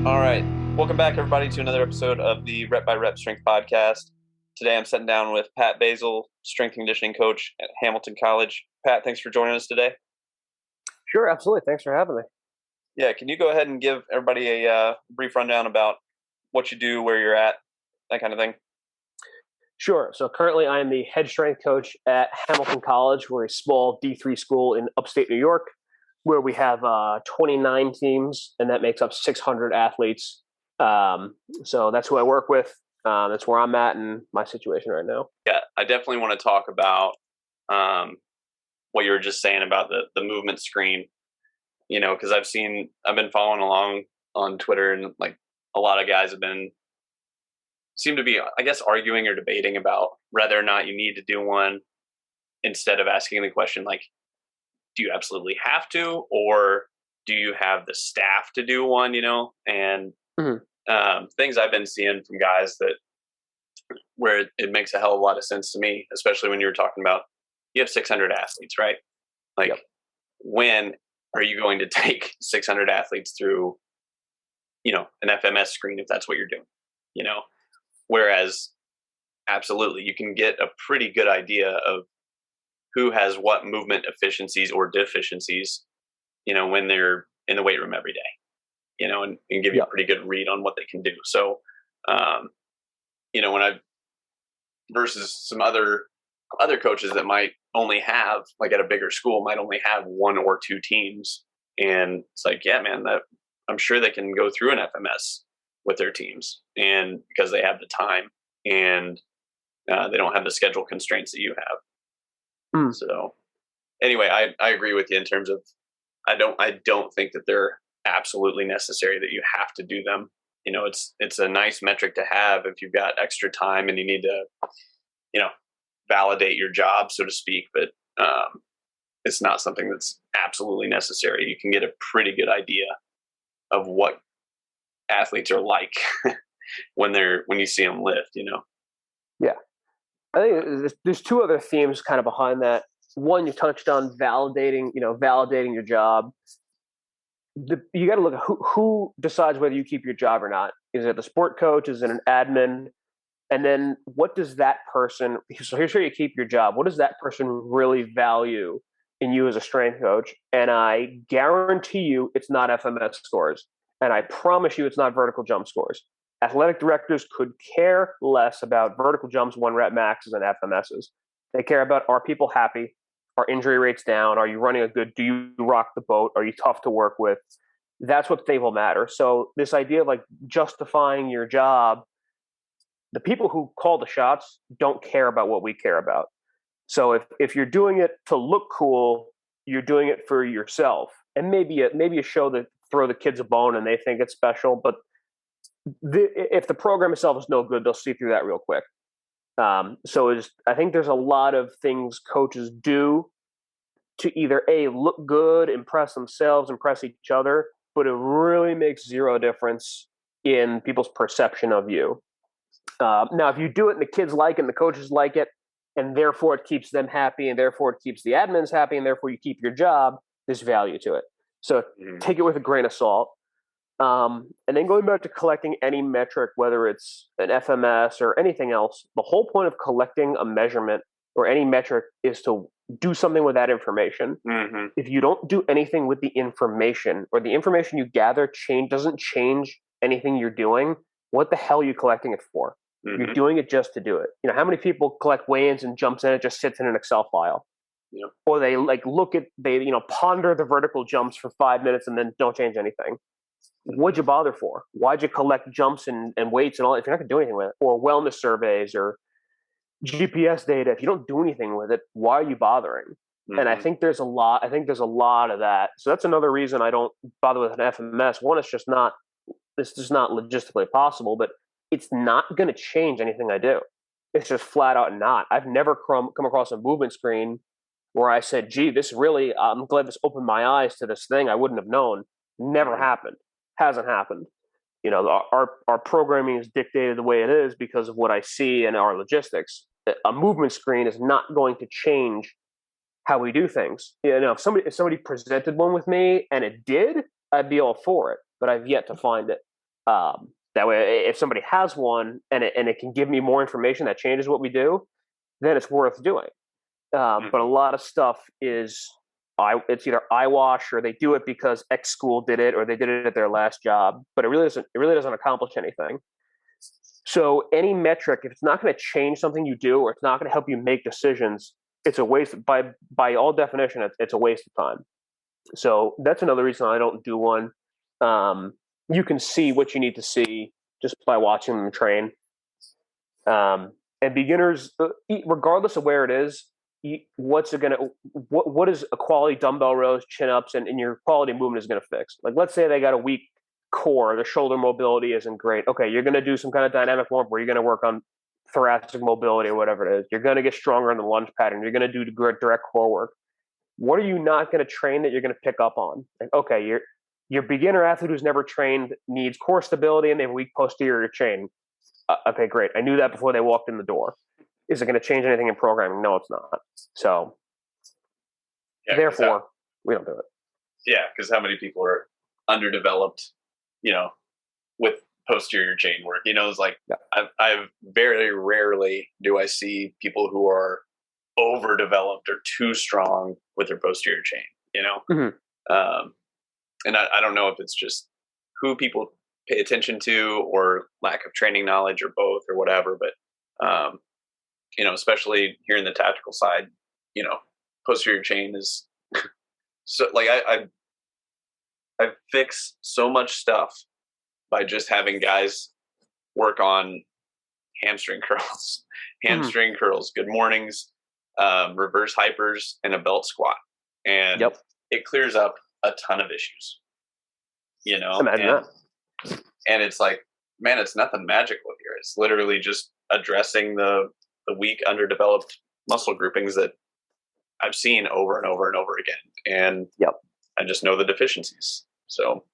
All right. Welcome back, everybody, to another episode of the Rep by Rep Strength Podcast. Today I'm sitting down with Pat Basil, strength conditioning coach at Hamilton College. Pat, thanks for joining us today. Sure, absolutely. Thanks for having me. Yeah, can you go ahead and give everybody a brief rundown about what you do, where you're at, that kind of thing? Sure. So currently I am the head strength coach at Hamilton College. We're a small D3 school in upstate New York where we have 29 teams, and that makes up 600 athletes. So that's who I work with. That's where I'm at in my situation right now. Yeah, I definitely want to talk about what you were just saying about the movement screen, because I've been following along on Twitter, and like a lot of guys seem to be, I guess, arguing or debating about whether or not you need to do one, instead of asking the question, like, do you absolutely have to, or do you have the staff to do one, and things I've been seeing from guys where it makes a hell of a lot of sense to me, especially when you were talking about you have 600 athletes, right? Like, Yep. When are you going to take 600 athletes through, an FMS screen if that's what you're doing, Whereas, absolutely, you can get a pretty good idea of who has what movement efficiencies or deficiencies, when they're in the weight room every day, and give you a pretty good read on what they can do. So, when versus some other coaches that might only have, like at a bigger school, might only have one or two teams. And it's like, yeah, man, that I'm sure they can go through an FMS with their teams, and because they have the time and they don't have the schedule constraints that you have. So anyway, I agree with you in terms of, I don't think that they're absolutely necessary that you have to do them. It's a nice metric to have if you've got extra time and you need to, validate your job, so to speak, but it's not something that's absolutely necessary. You can get a pretty good idea of what athletes are like when you see them lift, Yeah. I think there's two other themes kind of behind that. One, you touched on validating your job. You got to look at who decides whether you keep your job or not. Is it the sport coach? Is it an admin? And then what does that person, so here's where you keep your job. What does that person really value in you as a strength coach? And I guarantee you it's not FMS scores. And I promise you it's not vertical jump scores. Athletic directors could care less about vertical jumps, 1-rep maxes, and FMSs. They care about, are people happy? Are injury rates down? Are you running do you rock the boat? Are you tough to work with? That's what they will matter. So this idea of like justifying your job, the people who call the shots don't care about what we care about. So if you're doing it to look cool, you're doing it for yourself. And maybe a show that throw the kids a bone and they think it's special, but if the program itself is no good, they'll see through that real quick. So I think there's a lot of things coaches do to either look good, impress themselves, impress each other, but it really makes zero difference in people's perception of you. Now, if you do it and the kids like it and the coaches like it, and therefore it keeps them happy, and therefore it keeps the admins happy, and therefore you keep your job, there's value to it. So take it with a grain of salt. And then going back to collecting any metric, whether it's an FMS or anything else, the whole point of collecting a measurement or any metric is to do something with that information. Mm-hmm. If you don't do anything with the information, or the information you gather doesn't change anything you're doing, what the hell are you collecting it for? Mm-hmm. You're doing it just to do it. How many people collect weigh-ins and jumps and it just sits in an Excel file? Yep. Or they ponder the vertical jumps for 5 minutes and then don't change anything. What'd you bother for? Why'd you collect jumps and weights and all that if you're not going to do anything with it? Or wellness surveys or GPS data. If you don't do anything with it, why are you bothering? Mm-hmm. And I think there's a lot of that. So that's another reason I don't bother with an FMS. One, it's just not logistically possible, but it's not going to change anything I do. It's just flat out not. I've never come across a movement screen where I said, gee, I'm glad this opened my eyes to this thing I wouldn't have known. Never happened. Hasn't happened. Our programming is dictated the way it is because of what I see in our logistics. A movement screen is not going to change how we do things. If somebody presented one with me and it did, I'd be all for it, but I've yet to find it. That way, if somebody has one and it can give me more information that changes what we do, then it's worth doing. But a lot of stuff is it's either eyewash or they do it because X school did it or they did it at their last job, but it really doesn't accomplish anything. So any metric, if it's not going to change something you do or it's not going to help you make decisions, it's a waste. By all definition, it's a waste of time. So that's another reason I don't do one. You can see what you need to see just by watching them train. And beginners, regardless of where it is, what's it gonna? What is a quality dumbbell rows, chin ups, and your quality movement is gonna fix? Like, let's say they got a weak core, their shoulder mobility isn't great. Okay, you're gonna do some kind of dynamic warm where you're gonna work on thoracic mobility or whatever it is. You're gonna get stronger in the lunge pattern. You're gonna do direct core work. What are you not going to train that you're going to pick up on? Like, okay, your beginner athlete who's never trained needs core stability and they have a weak posterior chain. Okay, great. I knew that before they walked in the door. Is it going to change anything in programming? No, it's not. So, therefore, we don't do it. Yeah, because how many people are underdeveloped, with posterior chain work? It's like I've very rarely do I see people who are overdeveloped or too strong with their posterior chain, and I don't know if it's just who people pay attention to or lack of training knowledge or both or whatever, but especially here in the tactical side, posterior chain is so like I fix so much stuff by just having guys work on hamstring curls, curls, good mornings, reverse hypers, and a belt squat, and it clears up a ton of issues. And it's like, man, it's nothing magical here. It's literally just addressing the weak, underdeveloped muscle groupings that I've seen over and over and over again, and I just know the deficiencies. So,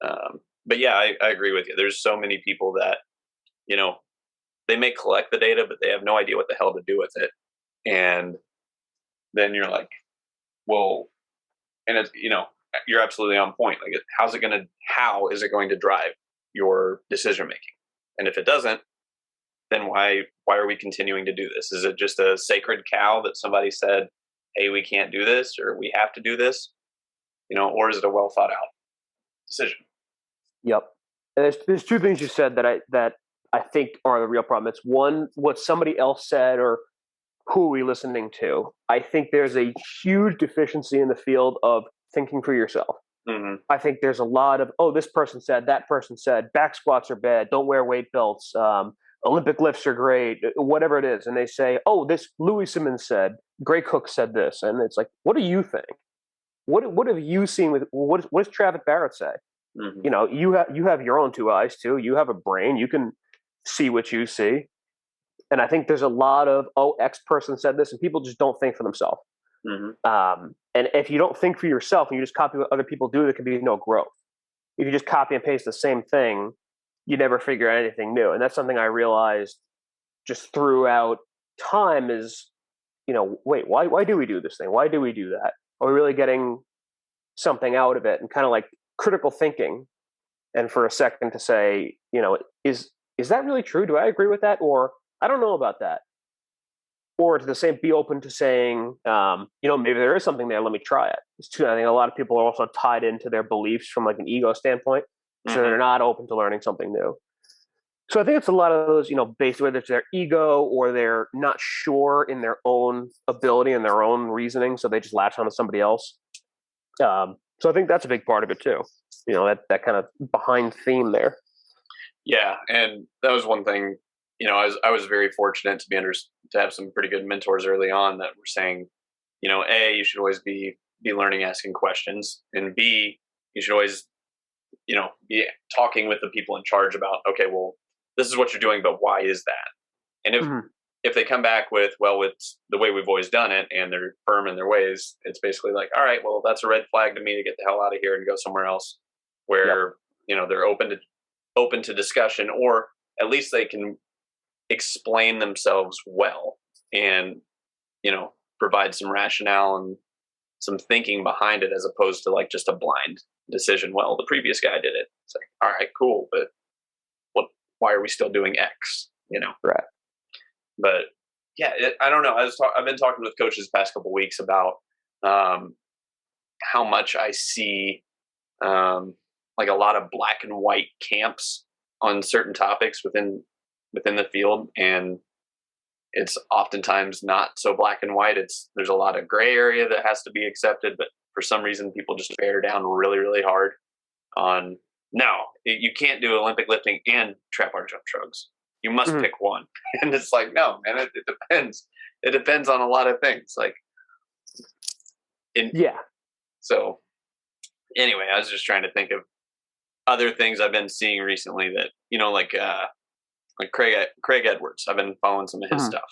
but yeah, I agree with you. There's so many people that they may collect the data, but they have no idea what the hell to do with it. And then you're like, well, and it's, you're absolutely on point. Like, how is it going to drive your decision making? And if it doesn't, then why are we continuing to do this? Is it just a sacred cow that somebody said, hey, we can't do this, or we have to do this, or is it a well thought out decision? Yep. And there's two things you said that I think are the real problem. It's one, what somebody else said, or who are we listening to? I think there's a huge deficiency in the field of thinking for yourself. Mm-hmm. I think there's a lot of, this person said, that person said, back squats are bad, don't wear weight belts, Olympic lifts are great, whatever it is. And they say, this Louis Simmons said, Gray Cook said this. And it's like, what do you think? What have you seen with, what does Travis Barrett say? Mm-hmm. You have your own two eyes too. You have a brain. You can see what you see. And I think there's a lot of, X person said this, and people just don't think for themselves. Mm-hmm. And if you don't think for yourself and you just copy what other people do, there can be no growth. If you just copy and paste the same thing, you never figure out anything new. And that's something I realized just throughout time is, wait, why do we do this thing? Why do we do that? Are we really getting something out of it? And kind of like critical thinking. And for a second to say, is that really true? Do I agree with that? Or I don't know about that. Or to the same, be open to saying, maybe there is something there. Let me try it. I think a lot of people are also tied into their beliefs from like an ego standpoint. Mm-hmm. So they're not open to learning something new. So I think it's a lot of those, based whether it's their ego or they're not sure in their own ability and their own reasoning. So they just latch onto somebody else. So I think that's a big part of it too. That kind of behind theme there. Yeah. And that was one thing, I was very fortunate to have some pretty good mentors early on that were saying, A, you should always be learning, asking questions, and B, you should always, be talking with the people in charge about, okay, well, this is what you're doing, but why is that? And if they come back with, well, it's the way we've always done it, and they're firm in their ways, it's basically like, all right, well, that's a red flag to me to get the hell out of here and go somewhere else where, they're open to discussion, or at least they can explain themselves well and, provide some rationale and some thinking behind it, as opposed to like just a blind decision. Well, the previous guy did it. It's like, all right, cool, but why are we still doing X? Right. But yeah, I don't know. I've been talking with coaches the past couple of weeks about how much I see like a lot of black and white camps on certain topics within the field, and it's oftentimes not so black and white. There's a lot of gray area that has to be accepted, but for some reason people just bear down really, really hard on no, you can't do Olympic lifting and trap bar jump shrugs. You must pick one. And it's like, no, man, it depends. It depends on a lot of things. Like, so anyway, I was just trying to think of other things I've been seeing recently that, like Craig Edwards. I've been following some of his stuff.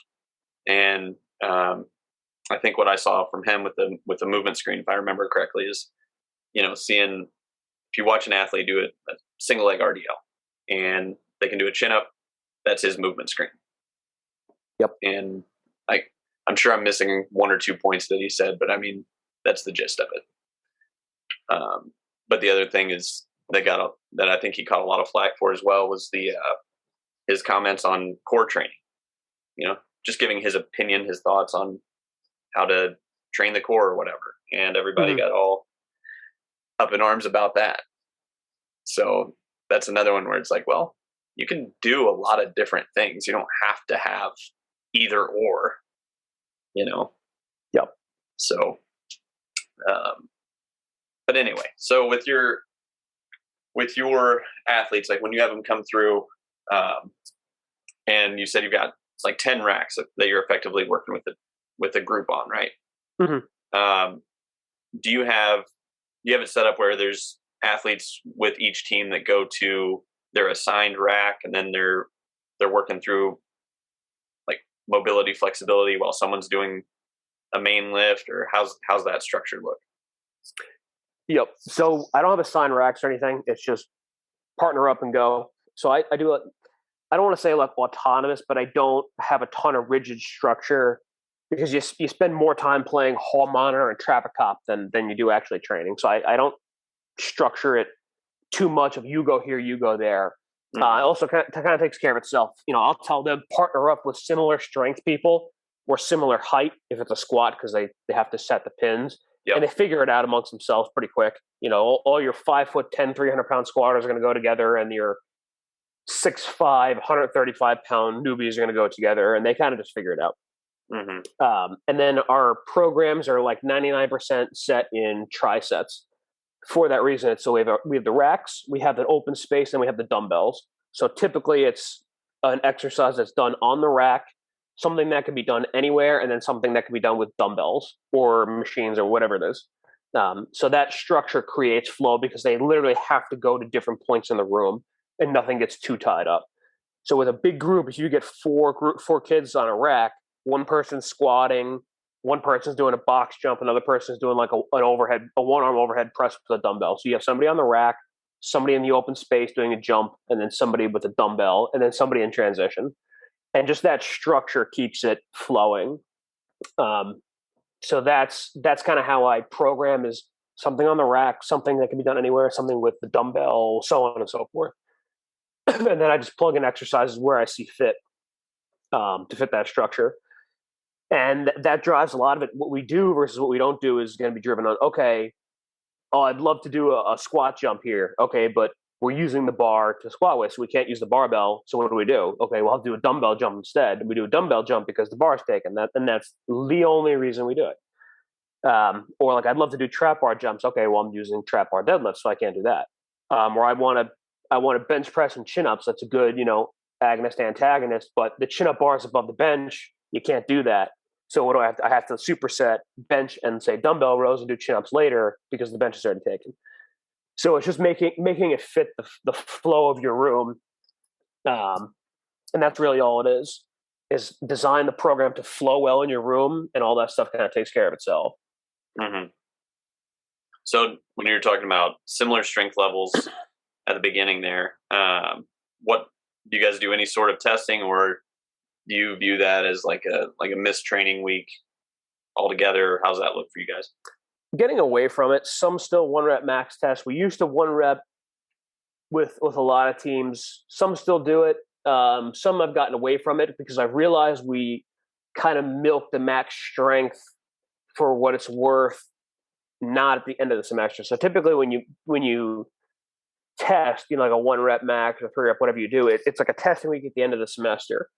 And I think what I saw from him with the movement screen, if I remember correctly, is, seeing, if you watch an athlete do a single leg RDL and they can do a chin up, that's his movement screen. Yep. And I'm sure I'm missing one or 2 points that he said, but I mean, that's the gist of it. But the other thing is that I think he caught a lot of flack for as well was his comments on core training, just giving his opinion, his thoughts on how to train the core or whatever. And everybody got all up in arms about that. So that's another one where it's like, well, you can do a lot of different things. You don't have to have either or, Yep. So, but anyway, so with your athletes, like when you have them come through, and you said you've got like 10 racks that you're effectively working with the group on, right? Do you have it set up where there's athletes with each team that go to their assigned rack and then they're working through like mobility, flexibility while someone's doing a main lift, or how's that structure look? Yep. So I don't have assigned racks or anything. It's just partner up and go. So I do it. I don't want to say like autonomous, but I don't have a ton of rigid structure because you spend more time playing hall monitor and traffic cop than you do actually training. So I don't structure it too much of you go here, you go there. Also kind of takes care of itself. I'll tell them partner up with similar strength people or similar height if it's a squat, because they have to set the pins. Yep. And they figure it out amongst themselves pretty quick. All your 5'10", 300-pound squatters are going to go together, and your 6'5", 135-pound newbies are going to go together, and they kind of just figure it out. And then our programs are like 99% set in trisets. For that reason, so we have the racks, we have the open space, and we have the dumbbells. So typically it's an exercise that's done on the rack, something that can be done anywhere, and then something that can be done with dumbbells or machines or whatever it is. So that structure creates flow because they literally have to go to different points in the room and nothing gets too tied up. So with a big group, if you get four kids on a rack, one person's squatting, one person's doing a box jump, another person's doing like a one-arm overhead press with a dumbbell. So you have somebody on the rack, somebody in the open space doing a jump, and then somebody with a dumbbell, and then somebody in transition. And just that structure keeps it flowing. So that's kind of how I program, is something on the rack, something that can be done anywhere, something with the dumbbell, so on and so forth. And then I just plug in exercises where I see fit to fit that structure. And that drives a lot of it. What we do versus what we don't do is going to be driven on, okay, I'd love to do a squat jump here. Okay, but we're using the bar to squat with, so we can't use the barbell. So what do? Okay, we'll have to do a dumbbell jump instead. We do a dumbbell jump because the bar's taken. And that's the only reason we do it. Or like, I'd love to do trap bar jumps. Okay, well, I'm using trap bar deadlift, so I can't do that. Or I want to bench press and chin ups. That's a good, agonist antagonist, but the chin up bar is above the bench. You can't do that. So what do I have to? I have to superset bench and say dumbbell rows and do chin ups later because the bench is already taken. So it's just making it fit the flow of your room, and that's really all it is design the program to flow well in your room, and all that stuff kind of takes care of itself. Mm-hmm. So when you're talking about similar strength levels at the beginning there, what do you guys do? Any sort of testing, or do you view that as like a missed training week altogether? How's that look for you guys? getting away from it. Some still one rep max test. We used to one rep with a lot of teams. Some still do it. Some have gotten away from it because I've realized we kind of milk the max strength for what it's worth, not at the end of the semester. So typically, when you test, like a one rep max or three rep, whatever you do, it's like a testing week at the end of the semester.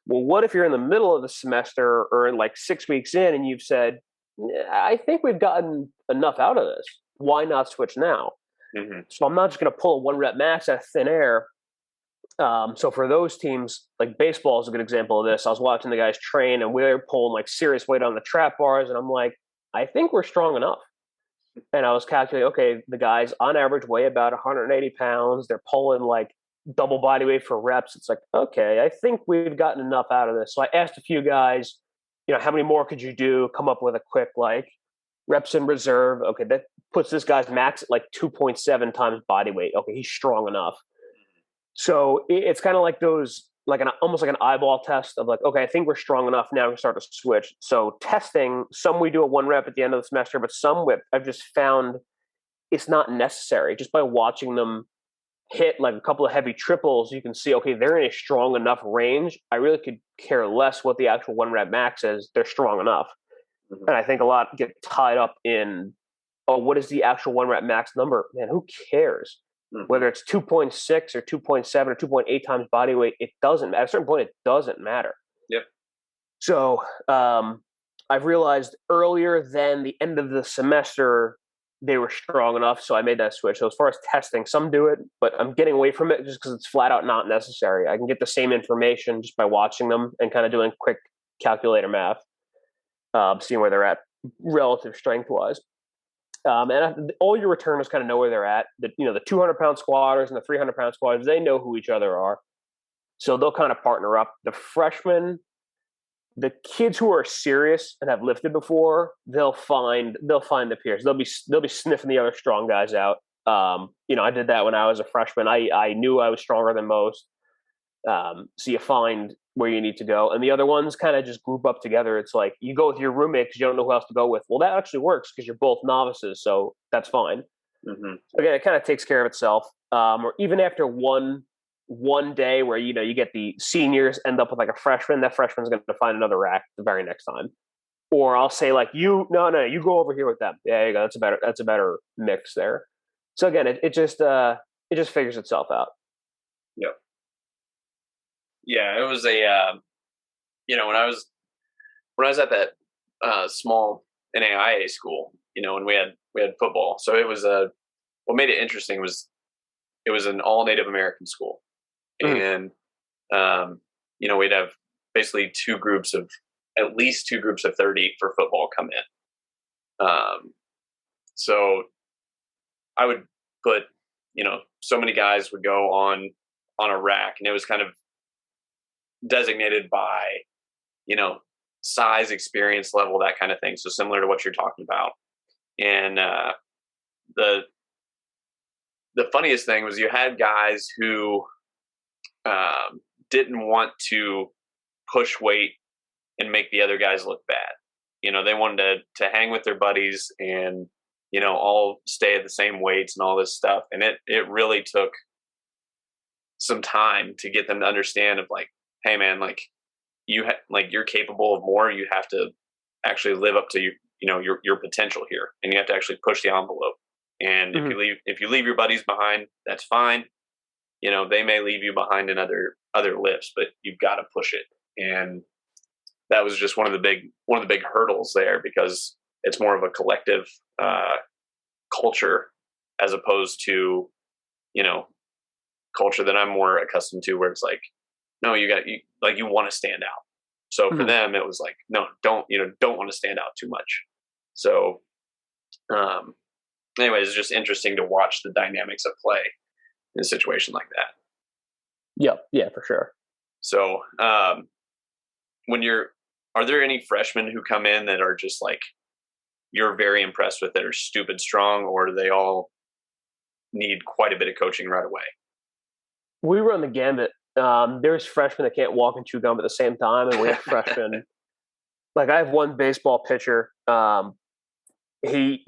Well, what if you're in the middle of the semester or in like 6 weeks in, and you've said, I think we've gotten enough out of this. Why not switch now? Mm-hmm. So I'm not just going to pull a one rep max out of thin air. So for those teams, like baseball is a good example of this. I was watching the guys train, and we were pulling like serious weight on the trap bars, and I'm like, I think we're strong enough. And I was calculating, okay, the guys on average weigh about 180 pounds. They're pulling like double body weight for reps. It's like, okay, I think we've gotten enough out of this. So I asked a few guys, how many more could you do? Come up with a quick like reps in reserve. Okay, that puts this guy's max at like 2.7 times body weight. Okay, he's strong enough. So it's kind of like those, like almost like an eyeball test of like, okay, I think we're strong enough now to start to switch. So testing, some we do a one rep at the end of the semester, but some I've just found it's not necessary. Just by watching them hit like a couple of heavy triples, you can see, okay, they're in a strong enough range. I really could care less what the actual one rep max is. They're strong enough. Mm-hmm. And I think a lot get tied up in, oh, what is the actual one rep max number? Man, who cares? Mm-hmm. Whether it's 2.6 or 2.7 or 2.8 times body weight, it doesn't matter. At a certain point, it doesn't matter. Yep. So I've realized earlier than the end of the semester, they were strong enough, so I made that switch. So as far as testing, some do it, but I'm getting away from it just because it's flat out not necessary. I can get the same information just by watching them and kind of doing quick calculator math, seeing where they're at relative strength-wise. And all your returners kind of know where they're at. The 200-pound squatters and the 300-pound squatters, they know who each other are. So they'll kind of partner up. The freshmen, the kids who are serious and have lifted before, they'll find the peers. They'll be sniffing the other strong guys out. I did that when I was a freshman. I knew I was stronger than most. So you find where you need to go, and the other ones kind of just group up together. It's like you go with your roommate because you don't know who else to go with. Well, that actually works because you're both novices, so that's fine. Mm-hmm. Again, it kind of takes care of itself. Or even after one day where you get the seniors end up with like a freshman, that freshman's going to find another rack the very next time. Or I'll say like you go over here with them. Yeah, there you go. That's a better mix there. So again, it just figures itself out. Yep. Yeah, it was a when I was at that small NAIA school, and we had football. So it was what made it interesting was it was an all Native American school. Mm-hmm. And we'd have basically at least two groups of 30 for football come in. So I would put, so many guys would go on a rack, and it was kind of designated by, size, experience level, that kind of thing. So similar to what you're talking about. And the funniest thing was you had guys who didn't want to push weight and make the other guys look bad. They wanted to hang with their buddies and, all stay at the same weights and all this stuff. And it really took some time to get them to understand of like, hey man, like you're capable of more. You have to actually live up to your potential here, and you have to actually push the envelope. And mm-hmm. if you leave your buddies behind, that's fine. They may leave you behind in other lifts, but you've got to push it. And that was just one of the big hurdles there, because it's more of a collective culture as opposed to, culture that I'm more accustomed to, where it's like, no, you want to stand out. So mm-hmm. for them, it was like, no, don't want to stand out too much. So, anyways, it's just interesting to watch the dynamics of play in a situation like that. Yeah, for sure. So, are there any freshmen who come in that are just like, you're very impressed with, that are stupid strong, or do they all need quite a bit of coaching right away? We run the gambit. There's freshmen that can't walk and chew gum at the same time, and we have freshmen. Like I have one baseball pitcher. he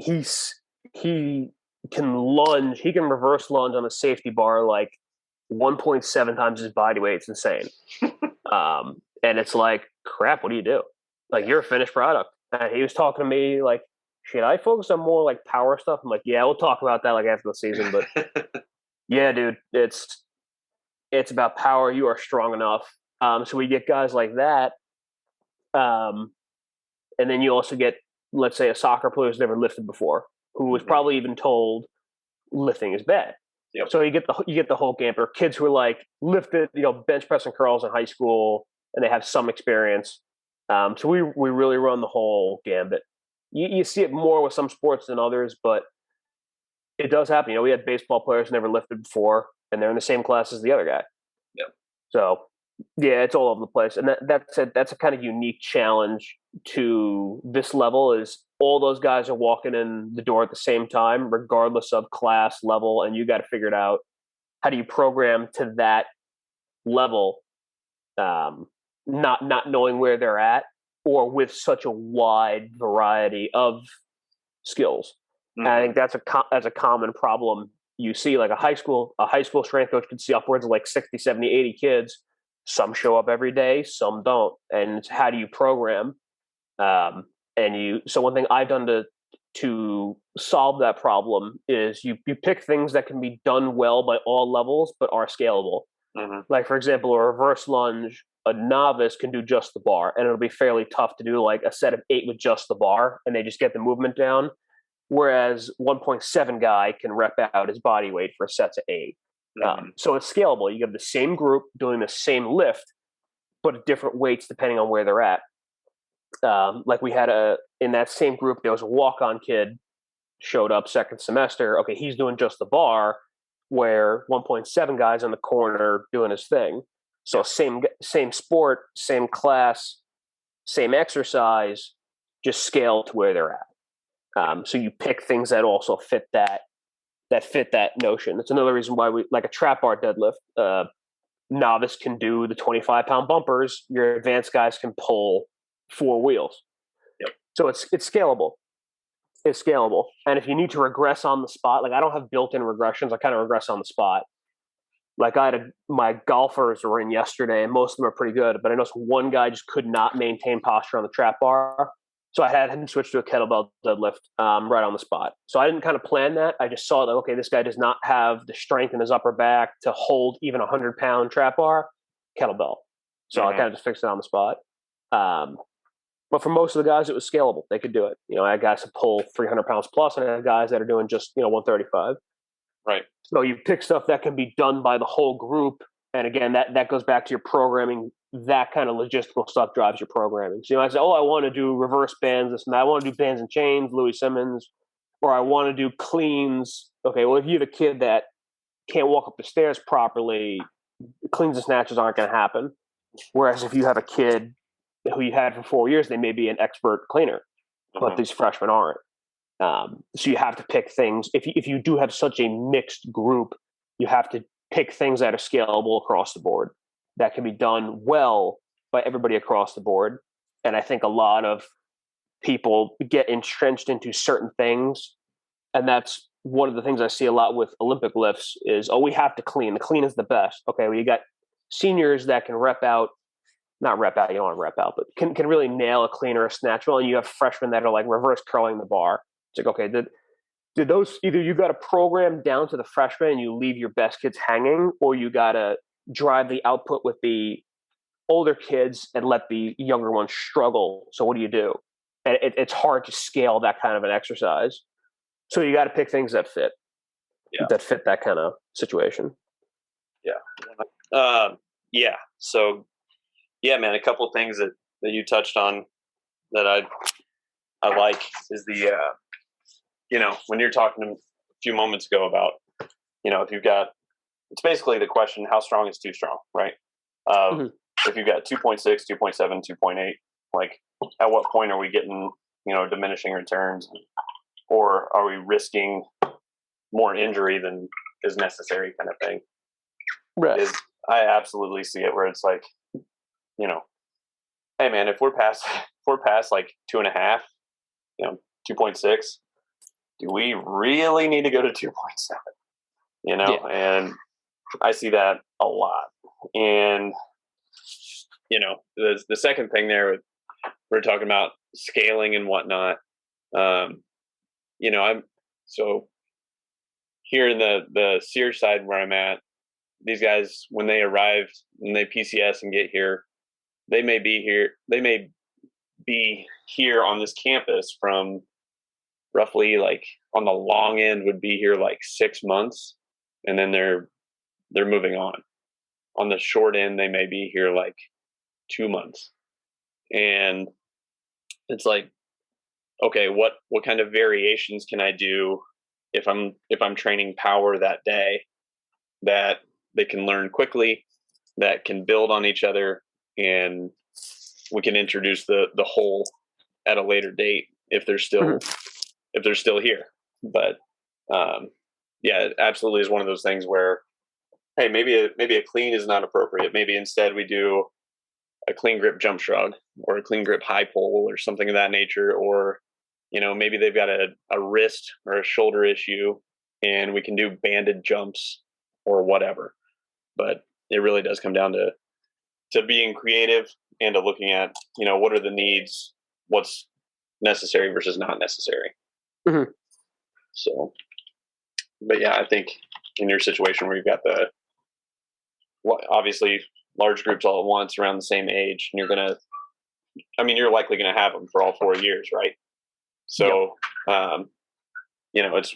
can lunge. He can reverse lunge on a safety bar like 1.7 times his body weight. It's insane. And it's like, crap, what do you do? Like, you're a finished product. And he was talking to me like, should I focus on more like power stuff? I'm like, yeah, we'll talk about that like after the season. But yeah, dude, it's about power. You are strong enough. So we get guys like that. And then you also get, let's say, a soccer player who's never lifted before, who was probably even told lifting is bad. Yep. So you get the whole gamut. Or kids who are like lifted, bench press and curls in high school, and they have some experience. So we really run the whole gambit. You see it more with some sports than others, but it does happen. We had baseball players who never lifted before, and they're in the same class as the other guy. Yep. So yeah, it's all over the place, and that's a kind of unique challenge to this level. Is all those guys are walking in the door at the same time, regardless of class level, and you got to figure it out. How do you program to that level, not knowing where they're at, or with such a wide variety of skills? And I think that's a common problem you see. Like a high school strength coach can see upwards of like 60, 70, 80 kids. Some show up every day, some don't. And it's how do you program? So one thing I've done to solve that problem is you pick things that can be done well by all levels, but are scalable. Like, for example, a reverse lunge, a novice can do just the bar, and it'll be fairly tough to do like a set of 8 with just the bar, and they just get the movement down. Whereas 1.7 guy can rep out his body weight for sets of 8. So it's scalable. You have the same group doing the same lift, but at different weights depending on where they're at. Like we had in that same group, there was a walk-on kid showed up second semester. Okay, he's doing just the bar, where 1.7 guys in the corner doing his thing. So same sport, same class, same exercise, just scale to where they're at. So you pick things that also fit that notion. It's another reason why we like a trap bar deadlift. Novice can do the 25-pound bumpers. Your advanced guys can pull 4 wheels. Yep. So it's scalable. It's scalable. And if you need to regress on the spot, like I don't have built-in regressions. I kind of regress on the spot. Like my golfers were in yesterday, and most of them are pretty good. But I noticed one guy just could not maintain posture on the trap bar. So I had him switch to a kettlebell deadlift right on the spot. So I didn't kind of plan that. I just saw that, okay, this guy does not have the strength in his upper back to hold even a 100-pound trap bar, kettlebell. So I kind of just fixed it on the spot. But for most of the guys, it was scalable. They could do it. I had guys that pull 300 pounds plus, and I had guys that are doing just 135. Right. So you pick stuff that can be done by the whole group. And again, that goes back to your programming. That kind of logistical stuff drives your programming. So I say, I want to do reverse bands, this and that. I want to do bands and chains, Louis Simmons, or I want to do cleans. Okay, well, if you have a kid that can't walk up the stairs properly, cleans and snatches aren't going to happen. Whereas if you have a kid who you had for 4 years, they may be an expert cleaner, but these freshmen aren't. So you have to pick things. If you do have such a mixed group, you have to pick things that are scalable across the board, that can be done well by everybody across the board. And I think a lot of people get entrenched into certain things. And that's one of the things I see a lot with Olympic lifts is, we have to clean. The clean is the best. Okay, well, you got seniors that can not rep out, you don't want to rep out, but can really nail a clean or a snatch well. And you have freshmen that are like reverse curling the bar. It's like, okay, did those, either you got to program down to the freshmen and you leave your best kids hanging, or you got to drive the output with the older kids and let the younger ones struggle. So what do you do? And it's hard to scale that kind of an exercise. So you got to pick things that fit, that fit that kind of situation. Yeah. Yeah. So yeah, man, a couple of things that you touched on that I like is the, when you're talking a few moments ago about, if you've got, it's basically the question, how strong is too strong, right? If you've got 2.6, 2.7, 2.8, like at what point are we getting, diminishing returns, or are we risking more injury than is necessary kind of thing? Right. I absolutely see it where it's like, hey man, if we're past like 2.5, 2.6, do we really need to go to 2.7? Yeah. And I see that a lot. And, the second thing there, we're talking about scaling and whatnot. I'm so here in the Sears side where I'm at, these guys, when they PCS and get here, they may be here on this campus from roughly, like, on the long end would be here like 6 months, and then they're moving on. On the short end, they may be here like 2 months. And it's like, okay, what kind of variations can I do if I'm training power that day that they can learn quickly, that can build on each other, and we can introduce the whole at a later date if they're still here. But it absolutely is one of those things where, hey, maybe a clean is not appropriate. Maybe instead we do a clean grip jump shrug or a clean grip high pull or something of that nature. Or, maybe they've got a wrist or a shoulder issue and we can do banded jumps or whatever. But it really does come down to being creative and to looking at, what are the needs, what's necessary versus not necessary. Mm-hmm. So, but yeah, I think in your situation where you've got obviously large groups all at once around the same age, and you're likely going to have them for all 4 years, right? So, yep.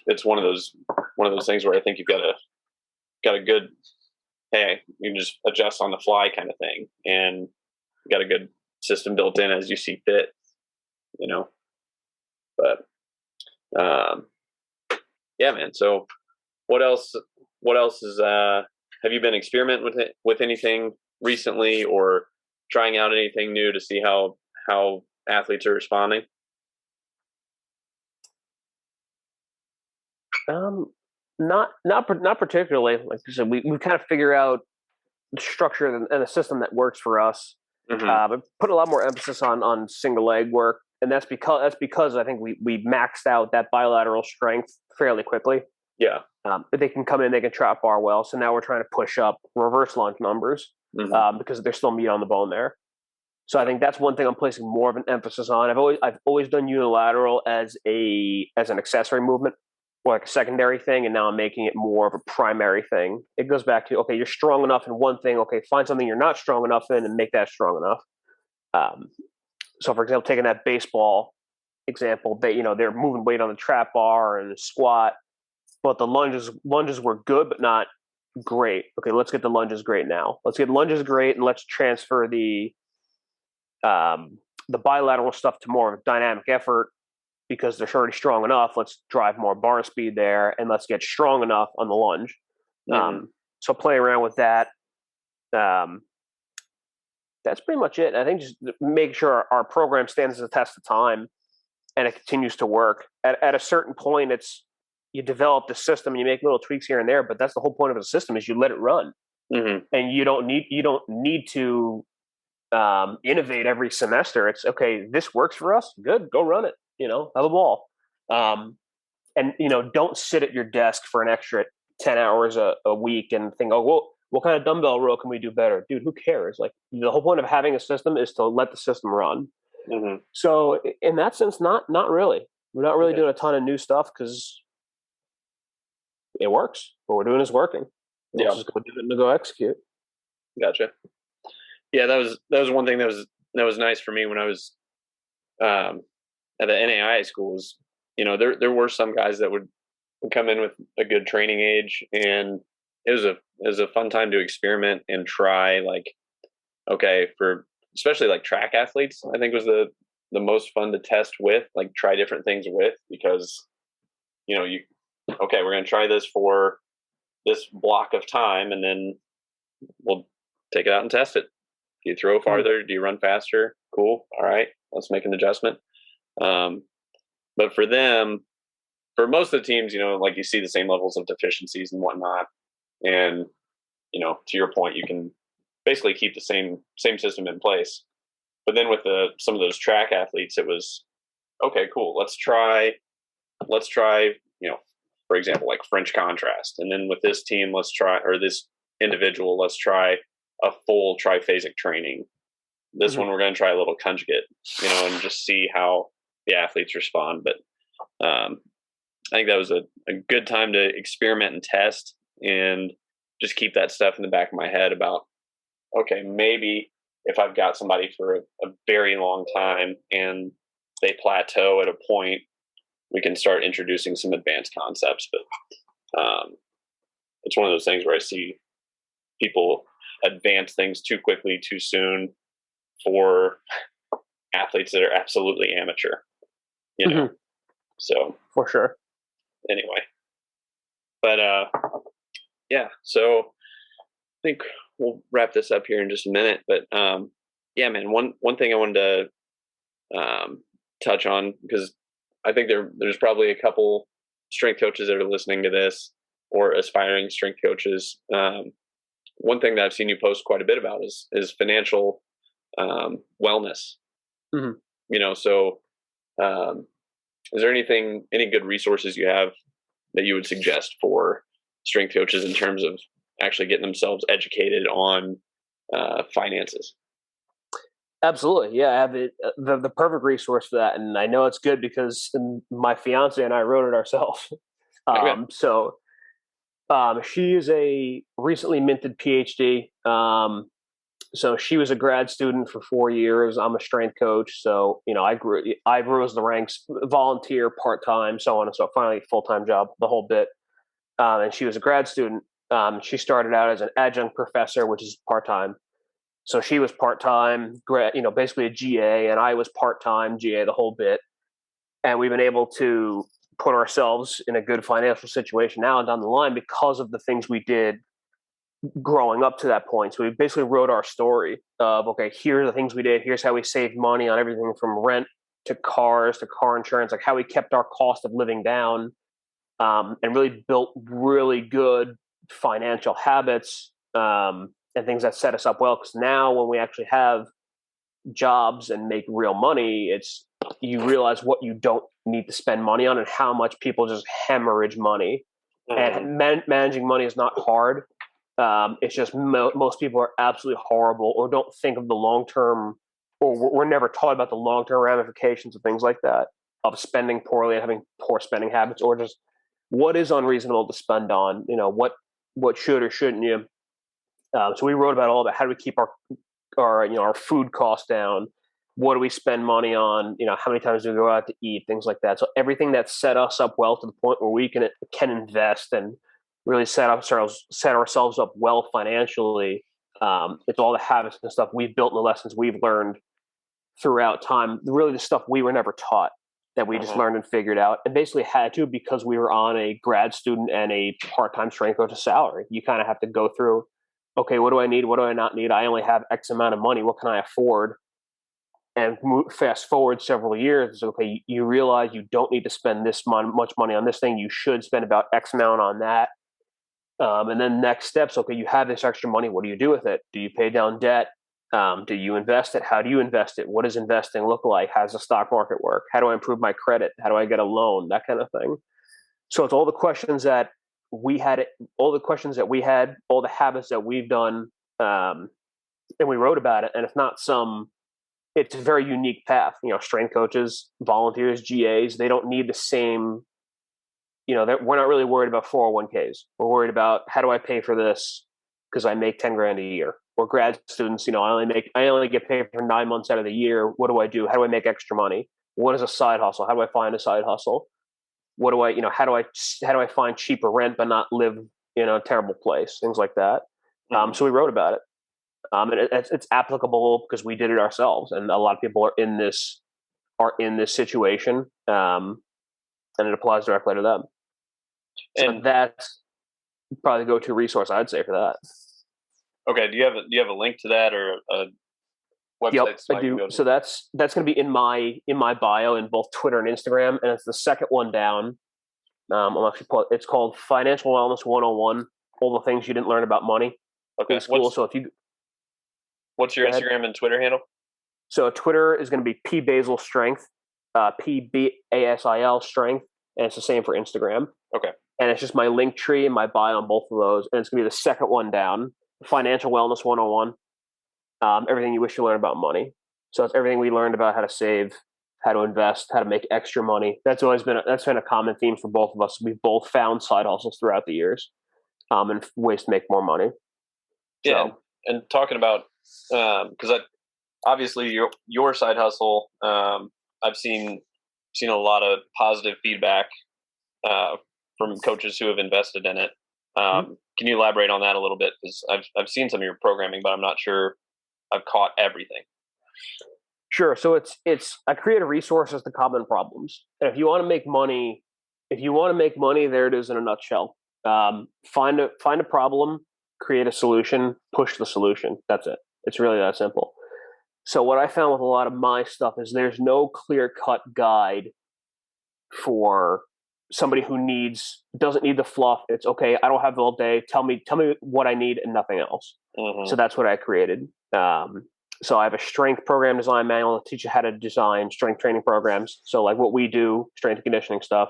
It's one of those things where I think you've got a good, hey, you can just adjust on the fly kind of thing, and got a good system built in as you see fit, But, yeah, man. So, what else is have you been experimenting with anything recently, or trying out anything new to see how athletes are responding? Not particularly. Like you said, we kind of figure out the structure and a system that works for us. Mm-hmm. But put a lot more emphasis on single leg work, and that's because I think we maxed out that bilateral strength fairly quickly. Yeah. But they can come in, they can trap bar well. So now we're trying to push up reverse lunge numbers because there's still meat on the bone there. So I think that's one thing I'm placing more of an emphasis on. I've always done unilateral as an accessory movement, or like a secondary thing, and now I'm making it more of a primary thing. It goes back to, okay, you're strong enough in one thing. Okay, find something you're not strong enough in and make that strong enough. So, for example, taking that baseball example, they're moving weight on the trap bar and the squat, but the lunges were good, but not great. Okay, let's get the lunges great now. Let's get lunges great, and let's transfer the bilateral stuff to more of a dynamic effort because they're already strong enough. Let's drive more bar speed there, and let's get strong enough on the lunge. So play around with that. That's pretty much it. I think just make sure our program stands the test of time and it continues to work. At a certain point, you develop the system and you make little tweaks here and there, but that's the whole point of the system is you let it run. And you don't need to innovate every semester. It's okay. This works for us. Good. Go run it. Have a ball. And don't sit at your desk for an extra 10 hours a week and think, oh, well, what kind of dumbbell row can we do better? Dude, who cares? Like, the whole point of having a system is to let the system run. So in that sense, not really. We're not really doing a ton of new stuff because it works. What we're doing is working. We're just going to do it and go execute. Gotcha. Yeah, that was one thing that was nice for me when I was at the NAI schools. There were some guys that would come in with a good training age, and it was a fun time to experiment and try, like, okay, for especially like track athletes, I think was the most fun to test with, like, try different things with, because we're going to try this for this block of time, and then we'll take it out and test it. Do you throw farther? Do you run faster? Cool. All right, let's make an adjustment. But for most of the teams, like, you see the same levels of deficiencies and whatnot. And, to your point, you can basically keep the same system in place. But then with some of those track athletes, it was, okay, cool. Let's try let's try, for example, like French contrast. And then with this team, let's try, or this individual, let's try a full triphasic training. This one, we're going to try a little conjugate, and just see how the athletes respond. But I think that was a good time to experiment and test and just keep that stuff in the back of my head about, okay, maybe if I've got somebody for a very long time and they plateau at a point, we can start introducing some advanced concepts. But it's one of those things where I see people advance things too quickly, too soon for athletes that are absolutely amateur, So for sure. Anyway, but yeah, so I think we'll wrap this up here in just a minute. But yeah, man, one thing I wanted to touch on, because I think there's probably a couple strength coaches that are listening to this, or aspiring strength coaches. One thing that I've seen you post quite a bit about is financial wellness. So is there any good resources you have that you would suggest for strength coaches in terms of actually getting themselves educated on finances? Absolutely. Yeah, I have the perfect resource for that. And I know it's good because my fiance and I wrote it ourselves. Okay. She is a recently minted PhD. So she was a grad student for 4 years. I'm a strength coach. So, I rose the ranks, volunteer, part-time, so on and so finally full-time job, the whole bit. And she was a grad student. She started out as an adjunct professor, which is part-time. So she was part-time, basically a GA, and I was part-time GA, the whole bit. And we've been able to put ourselves in a good financial situation now and down the line because of the things we did growing up to that point. So we basically wrote our story of, okay, here are the things we did. Here's how we saved money on everything from rent to cars to car insurance, like how we kept our cost of living down, and really built really good financial habits, and things that set us up well. Because now when we actually have jobs and make real money, you realize what you don't need to spend money on and how much people just hemorrhage money. And managing money is not hard. It's just most people are absolutely horrible or don't think of the long-term, or we're never taught about the long-term ramifications of things like that, of spending poorly and having poor spending habits, or just what is unreasonable to spend on, what should or shouldn't you. So we wrote about all that. How do we keep our food costs down? What do we spend money on? How many times do we go out to eat? Things like that. So everything that set us up well to the point where we can invest and really set ourselves up well financially. It's all the habits and stuff we've built and the lessons we've learned throughout time. Really the stuff we were never taught, that we just learned and figured out, and basically had to because we were on a grad student and a part-time strength coach salary. You kind of have to go through, okay, what do I need? What do I not need? I only have X amount of money. What can I afford? And fast forward several years, okay, you realize you don't need to spend this much money on this thing. You should spend about X amount on that. And then next steps, okay, you have this extra money. What do you do with it? Do you pay down debt? Do you invest it? How do you invest it? What does investing look like? How does the stock market work? How do I improve my credit? How do I get a loan? That kind of thing. So it's all the questions that we had, all the habits that we've done, and we wrote about it. And it's a very unique path. Strength coaches, volunteers, GAs, they don't need the same. We're not really worried about 401ks. We're worried about, how do I pay for this because I make 10 grand a year. Or grad students, I only get paid for 9 months out of the year. What do I do? How do I make extra money? What is a side hustle? How do I find a side hustle? What do I, how do I find cheaper rent but not live in a terrible place? Things like that. So we wrote about it. And it's applicable because we did it ourselves, and a lot of people are in this situation, and it applies directly to them. So and that's probably the go-to resource I'd say for that. Okay, do you have a link to that or a website? Yep, I do. So that's going to be in my bio in both Twitter and Instagram, and it's the second one down. It's called Financial Wellness 101: All the Things You Didn't Learn About Money in School. What's your Instagram and Twitter handle? So Twitter is going to be Basil Strength, PBASIL Strength, and it's the same for Instagram. Okay. And it's just my link tree and my bio on both of those, and it's gonna be the second one down. Financial Wellness 101. Everything you wish you learned about money. So it's everything we learned about how to save, how to invest, how to make extra money. That's been a common theme for both of us. We've both found side hustles throughout the years, and ways to make more money. Yeah, and talking about because obviously your side hustle, I've seen a lot of positive feedback from coaches who have invested in it. Can you elaborate on that a little bit? Because I've seen some of your programming, but I'm not sure I've caught everything. Sure. So it's I create a resource as the common problems, and if you want to make money, there it is in a nutshell. Find a problem, create a solution, push the solution. That's it. It's really that simple. So what I found with a lot of my stuff is there's no clear cut guide for somebody who doesn't need the fluff. It's okay. I don't have all day. Tell me what I need and nothing else. Mm-hmm. So that's what I created. So I have a strength program design manual to teach you how to design strength training programs. So like what we do, strength and conditioning stuff,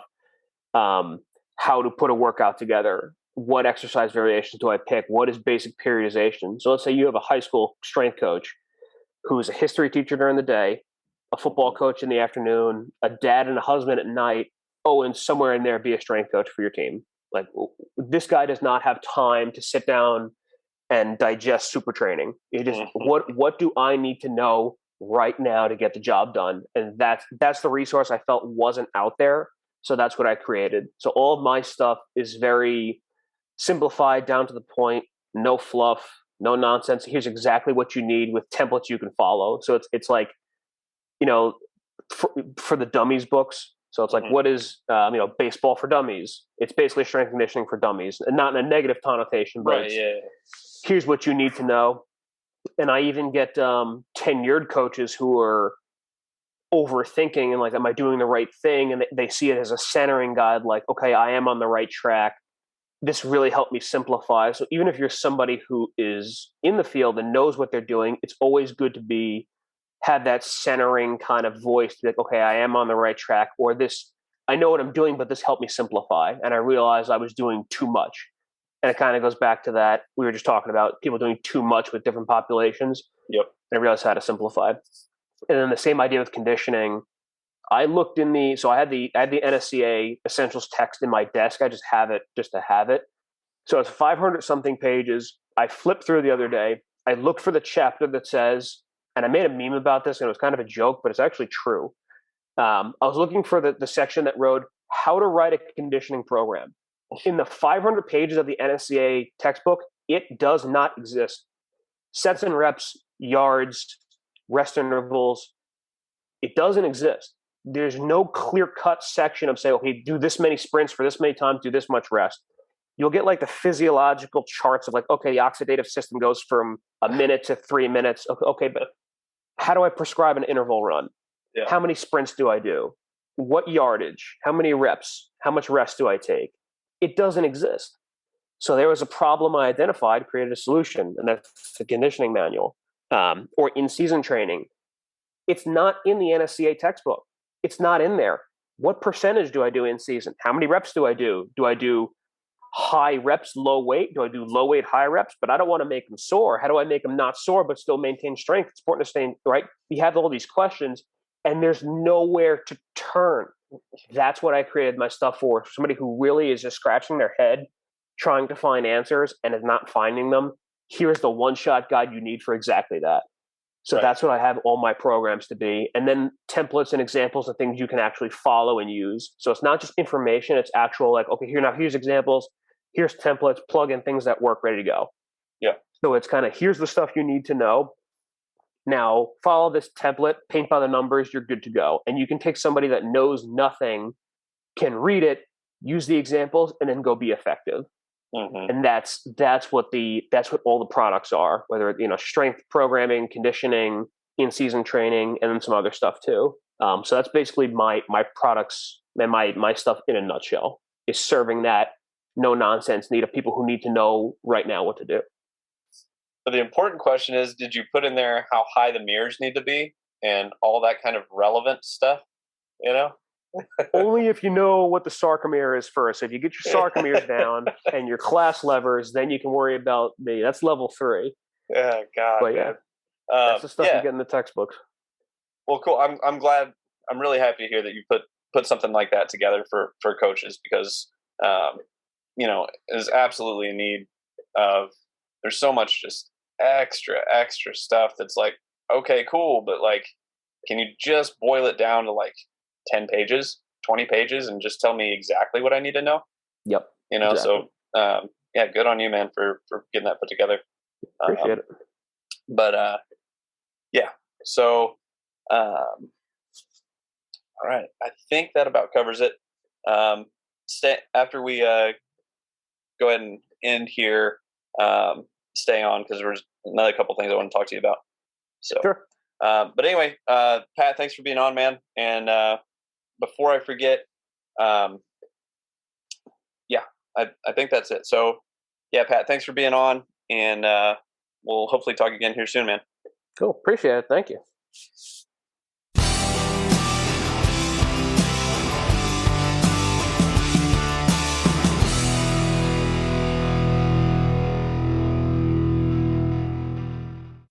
how to put a workout together, what exercise variations do I pick, what is basic periodization. So let's say you have a high school strength coach who's a history teacher during the day, a football coach in the afternoon, a dad and a husband at night. Oh, and somewhere in there be a strength coach for your team. Like this guy does not have time to sit down and digest super training. You just what do I need to know right now to get the job done? And that's the resource I felt wasn't out there. So that's what I created. So all of my stuff is very simplified, down to the point, no fluff, no nonsense. Here's exactly what you need with templates you can follow. So it's like, for the dummies books. So it's like, what is, baseball for dummies? It's basically strength conditioning for dummies, and not in a negative connotation, but right, here's what you need to know. And I even get tenured coaches who are overthinking and like, am I doing the right thing? And they see it as a centering guide, like, okay, I am on the right track. This really helped me simplify. So even if you're somebody who is in the field and knows what they're doing, it's always good to have that centering kind of voice to be like, okay, I am on the right track, or this, I know what I'm doing, but this helped me simplify. And I realized I was doing too much. And it kind of goes back to that we were just talking about, people doing too much with different populations. Yep. And I realized how to simplify. And then the same idea with conditioning. I looked so I had the NSCA essentials text in my desk. I just have it just to have it. So it's 500 something pages. I flipped through the other day. I looked for the chapter that says, and I made a meme about this, and it was kind of a joke, but it's actually true. I was looking for the section that wrote how to write a conditioning program. In the 500 pages of the NSCA textbook, it does not exist. Sets and reps, yards, rest intervals, it doesn't exist. There's no clear-cut section of say, okay, do this many sprints for this many times, do this much rest. You'll get like the physiological charts of like, okay, the oxidative system goes from a minute to 3 minutes. Okay, but how do I prescribe an interval run? Yeah. How many sprints do I do? What yardage? How many reps? How much rest do I take? It doesn't exist. So there was a problem I identified, created a solution, and that's the conditioning manual, or in-season training. It's not in the NSCA textbook. It's not in there. What percentage do I do in season? How many reps do I do? Do I do high reps, low weight? Do I do low weight, high reps? But I don't want to make them sore. How do I make them not sore but still maintain strength? It's important to stay right. You have all these questions, and there's nowhere to turn. That's what I created my stuff for. Somebody who really is just scratching their head, trying to find answers and is not finding them. Here's the one-shot guide you need for exactly that. So that's what I have all my programs to be. And then templates and examples of things you can actually follow and use. So it's not just information, it's actual like, okay, here's examples, here's templates, plug in things that work, ready to go. Yeah. So it's kind of, here's the stuff you need to know. Now follow this template, paint by the numbers, you're good to go. And you can take somebody that knows nothing, can read it, use the examples, and then go be effective. Mm-hmm. And that's what all the products are, whether strength programming, conditioning, in-season training, and then some other stuff too. So that's basically my products and my stuff in a nutshell, is serving that no nonsense need of people who need to know right now what to do. But the important question is, did you put in there how high the mirrors need to be and all that kind of relevant stuff? only if you know what the sarcomere is first. So if you get your sarcomeres down and your class levers, then you can worry about me. That's level 3. Yeah, God, But yeah, man. that's the stuff you Yeah. get in the textbooks. Well, cool. I'm glad. I'm really happy to hear that you put something like that together for coaches because um, is absolutely in need of. There's so much just extra stuff that's like, okay, cool, but like, can you just boil it down to like 10 pages, 20 pages, and just tell me exactly what I need to know? Yep. So Exactly. yeah, good on you, man, for getting that put together. Appreciate it. But yeah, so um, all right, I think that about covers it. Stay after we go ahead and end here. Stay on because there's another couple things I want to talk to you about. So, Sure. but anyway, Pat, thanks for being on, man. And before I forget, um, yeah, I think that's it. So, yeah, Pat, thanks for being on, and we'll hopefully talk again here soon, man. Cool. Appreciate it. Thank you.